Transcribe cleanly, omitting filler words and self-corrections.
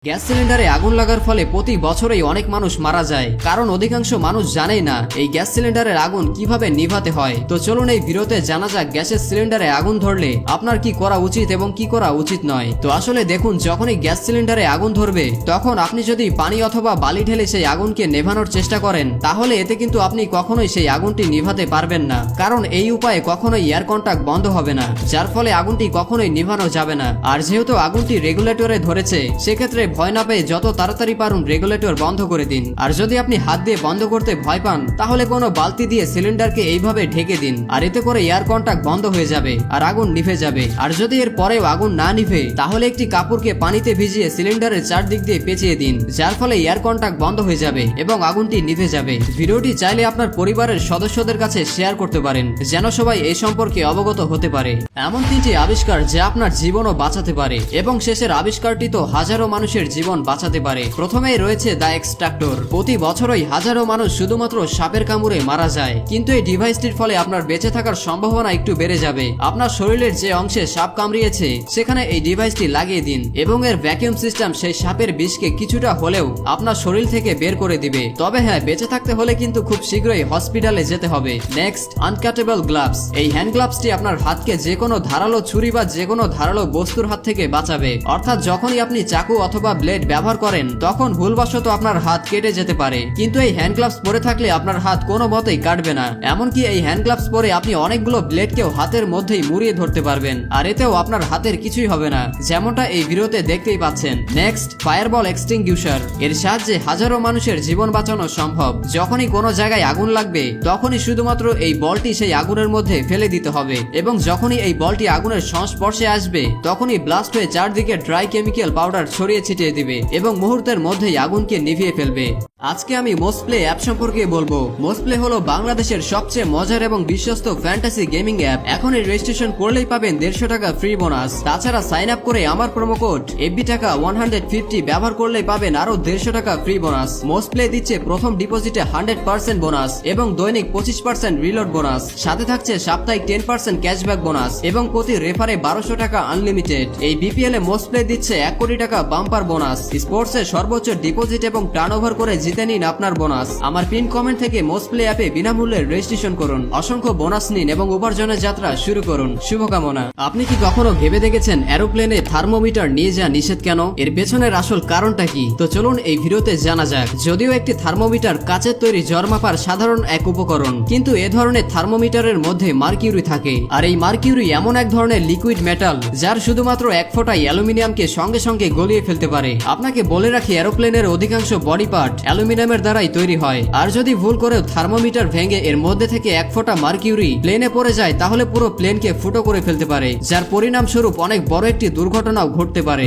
Gas সিলিন্ডারে আগুন লাগার ফলে প্রতি বছরেই অনেক মানুষ মারা যায়, কারণ অধিকাংশ মানুষ জানেই না এই গ্যাস সিলিন্ডারের আগুন কিভাবে নিভাতে হয়। তো চলুন এই ভিডিওতে জানা যাক গ্যাসের সিলিন্ডারে আগুন ধরলে আপনার কি করা উচিত এবং কি করা উচিত নয়। তো আসলে দেখুন, যখনই গ্যাস সিলিন্ডারে আগুন ধরবে তখন আপনি যদি পানি অথবা বালি ঢেলে সেই আগুনকে নেভানোর চেষ্টা করেন, তাহলে এতে কিন্তু আপনি কখনোই সেই আগুনটি নিভাতে পারবেন না, কারণ এই উপায়ে কখনোই এয়ার কন্ট্যাক্ট বন্ধ হবে না, যার ফলে আগুনটি কখনোই নিভানো যাবে না। আর যেহেতু আগুনটি রেগুলেটরে ধরেছে, সেক্ষেত্রে ভয় না পেয়ে যত তাড়াতাড়ি পারুন রেগুলেটর বন্ধ করে দিন। আর যদি আপনি হাত দিয়ে বন্ধ করতে ভয় পান, তাহলে কোনো বালতি দিয়ে সিলিন্ডারকে এইভাবে ঢেকে দিন, আর এতে করে এয়ার কন্ট্যাক্ট বন্ধ হয়ে যাবে আর আগুন নিভে যাবে। আর যদি এর পরেও আগুন না নিভে, তাহলে একটি কাপড়কে পানিতে ভিজিয়ে সিলিন্ডারের চারদিক দিয়ে পেঁচিয়ে দিন, যার ফলে এয়ার কন্ট্যাক্ট বন্ধ হয়ে যাবে এবং আগুনটি নিভে যাবে। ভিডিওটি চাইলে আপনার পরিবারের সদস্যদের কাছে শেয়ার করতে পারেন, যেন সবাই এই সম্পর্কে অবগত হতে পারে। এমন তিনটি আবিষ্কার যা আপনার জীবনও বাঁচাতে পারে, এবং শেষের আবিষ্কারটি তো হাজারো মানুষের জীবন বাঁচাতে পারে। প্রথমেই রয়েছে দ্য এক্সট্রাক্টর। প্রতি বছরই হাজারো মানুষ শুধুমাত্র সাপের কামড়ে মারা যায়, কিন্তু এই ডিভাইসটির ফলে আপনার বেঁচে থাকার সম্ভাবনা একটু বেড়ে যাবে। আপনার শরীরের যে অংশে সাপ কামড়িয়েছে সেখানে এই ডিভাইসটি লাগিয়ে দিন, এবং এর ভ্যাকিউম সিস্টেম সেই সাপের বিষকে কিছুটা হলেও আপনার শরীর থেকে বের করে দিবে। তবে হ্যাঁ, বেঁচে থাকতে হলে কিন্তু খুব শীঘ্রই হসপিটালে যেতে হবে। Next, uncuttable gloves. এই হ্যান্ড গ্লাভসটি আপনার হাতকে যে কোনো ধারালো ছুরি বা যে কোনো ধারালো বস্তুর হাত থেকে বাঁচাবে। অর্থাৎ যখনই আপনি চাকু অথবা ব্লেড ব্যবহার করেন, তখন ভুলবশত আপনার হাত কেটে যেতে পারে, কিন্তু এই হ্যান্ড গ্লাভস পরে থাকলে আপনার হাত কোনো মতেই কাটবে না। এমনকি এই হ্যান্ড গ্লাভস পরে আপনি অনেকগুলো ব্লেডকেও হাতের মধ্যেই মুড়িয়ে ধরতে পারবেন, আর এতেও আপনার হাতের কিছুই হবে না, যেমনটা এই ভিডিওতে দেখতেই পাচ্ছেন। Next, fireball extinguisher. এর সাহায্যে হাজারো মানুষের জীবন বাঁচানো সম্ভব। যখনই কোনো জায়গায় আগুন লাগবে, তখনই শুধুমাত্র এই বলটি সেই আগুনের মধ্যে ফেলে দিতে হবে, এবং যখনই এই বলটি আগুনের সংস্পর্শে আসবে, তখনই ব্লাস্ট হয়ে চারদিকে ড্রাই কেমিক্যাল পাউডার ছড়িয়ে ছিটিয়ে দিবে এবং মুহূর্তের মধ্যেই আগুনকে নিভিয়ে ফেলবে। আজকে আমি মোস্টপ্লে অ্যাপ সম্পর্কে বলবো। মোস্টপ্লে হলো বাংলাদেশের সবচেয়ে মজার এবং বিশ্বস্ত ফ্যান্টাসি গেমিং অ্যাপ। এখনই রেজিস্ট্রেশন করলেই পাবেন 150 টাকা ফ্রি বোনাস। তাছাড়া সাইন আপ করে আমার প্রোমো কোড এফবি টাকা 150 ব্যবহার করলেই পাবেন আরো 150 টাকা ফ্রি বোনাস। মোস্টপ্লে দিচ্ছে প্রথম ডিপোজিটে 100% বোনাস এবং দৈনিক 25% রিলোড বোনাস। সাথে থাকছে সাপ্তাহিক 10% ক্যাশব্যাক বোনাস এবং প্রতি রেফারে 1200 টাকা আনলিমিটেড। এই বিপিএল এ মোস্টপ্লে দিচ্ছে 1 কোটি টাকা বাম্পার বোনাস। স্পোর্টস এ সর্বোচ্চ ডিপোজিট এবং টার্নওভার করে জিতে নিন আপনার বোনাস। আমার পিন কমেন্ট থেকে মোস্টপ্লে অ্যাপে বিনামূল্যে রেজিস্ট্রেশন করুন, অসংখ্য বোনাস নিন এবং উপার্জনের যাত্রা শুরু করুন। শুভকামনা। আপনি কি কখনো ভেবে দেখেছেন এরোপ্লেনে থার্মোমিটার নিয়ে যাওয়া নিষেধ কেন? এর পেছনের আসল কারণটা কি? তো চলুন এই ভিডিওতে জানা যাক। যদিও একটি থার্মোমিটার কাচের তৈরি জ্বর মাপার সাধারণ এক উপকরণ, কিন্তু এ ধরনের থার্মোমিটারের মধ্যে মার্কিউরি থাকে, আর এই মার্কিউরি এমন এক ধরনের লিকুইড মেটাল যার শুধুমাত্র এক ফোঁটা অ্যালুমিনিয়ামকে সঙ্গে সঙ্গে গলিয়ে ফেলতে পারে। আপনাকে বলে রাখি, এরোপ্লেনের অধিকাংশ বডি পার্ট অ্যালুমিনিয়ামের দ্বারাই তৈরি হয়, আর যদি ভুল করেও থার্মোমিটার ভেঙে এর মধ্যে থেকে এক ফোঁটা মার্কিউরি প্লেনে পড়ে যায়, তাহলে পুরো প্লেনকে ফুটো করে ফেলতে পারে, যার পরিণামস্বরূপ অনেক বড় একটি দুর্ঘটনাও ঘটতে পারে।